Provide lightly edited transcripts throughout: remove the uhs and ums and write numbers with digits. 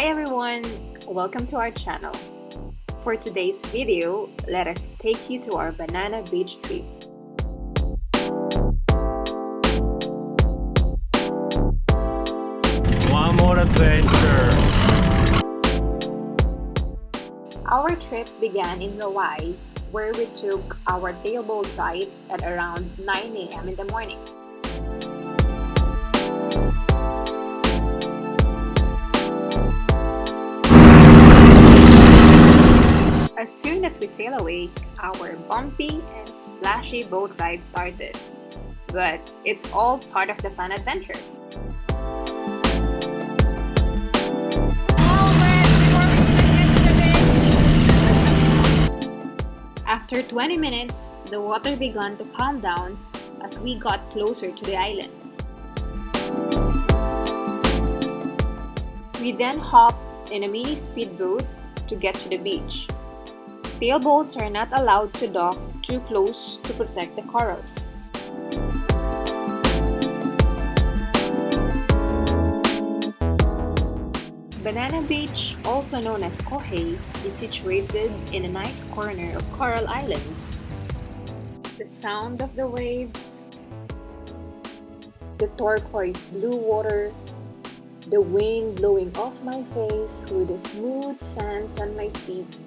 Hi everyone! Welcome to our channel. For today's video, let us take you to our banana beach trip. One more adventure! Our trip began in Rawai, where we took our sailboat ride at around 9 a.m. in the morning. As soon as we sail away, our bumpy and splashy boat ride started. But it's all part of the fun adventure. After 20 minutes, the water began to calm down as we got closer to the island. We then hopped in a mini speedboat to get to the beach. Sailboats are not allowed to dock too close to protect the corals. Banana Beach, also known as Kohei, is situated in a nice corner of Coral Island. The sound of the waves, the turquoise blue water, the wind blowing off my face through the smooth sands on my feet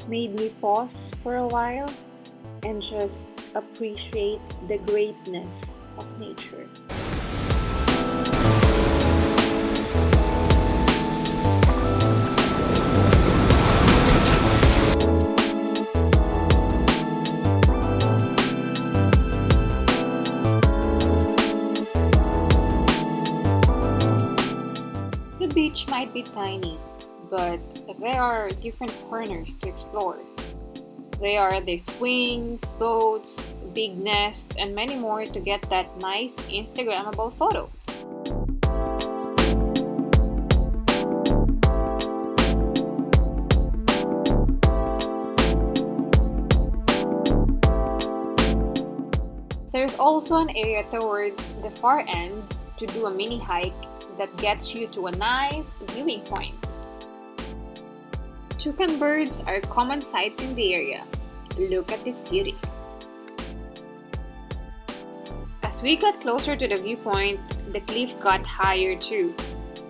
made me pause for a while and just appreciate the greatness of nature. The beach might be tiny, but there are different corners to explore. There are the swings, boats, big nests, and many more to get that nice Instagrammable photo. There's also an area towards the far end to do a mini hike that gets you to a nice viewing point. Toucan birds are common sights in the area. Look at this beauty. As we got closer to the viewpoint, the cliff got higher too.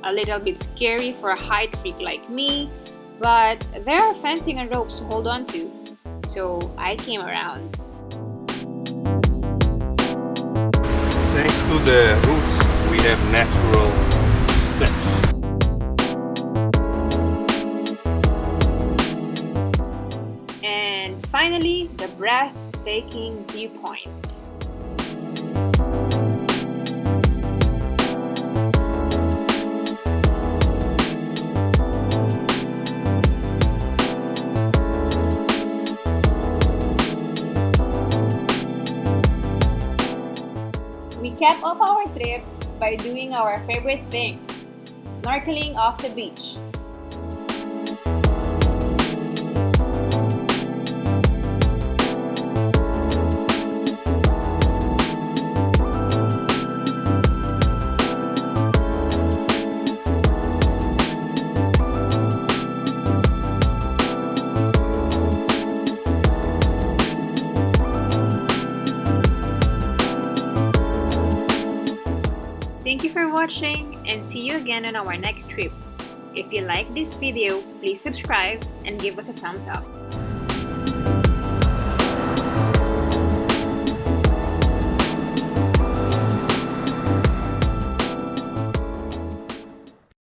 A little bit scary for a height freak like me, but there are fencing and ropes to hold on to, so I came around. Thanks to the roots, we have natural steps. And finally, the breathtaking viewpoint. We capped off our trip by doing our favorite thing, snorkeling off the beach. Thank you for watching and see you again on our next trip. If you like this video, please subscribe and give us a thumbs up.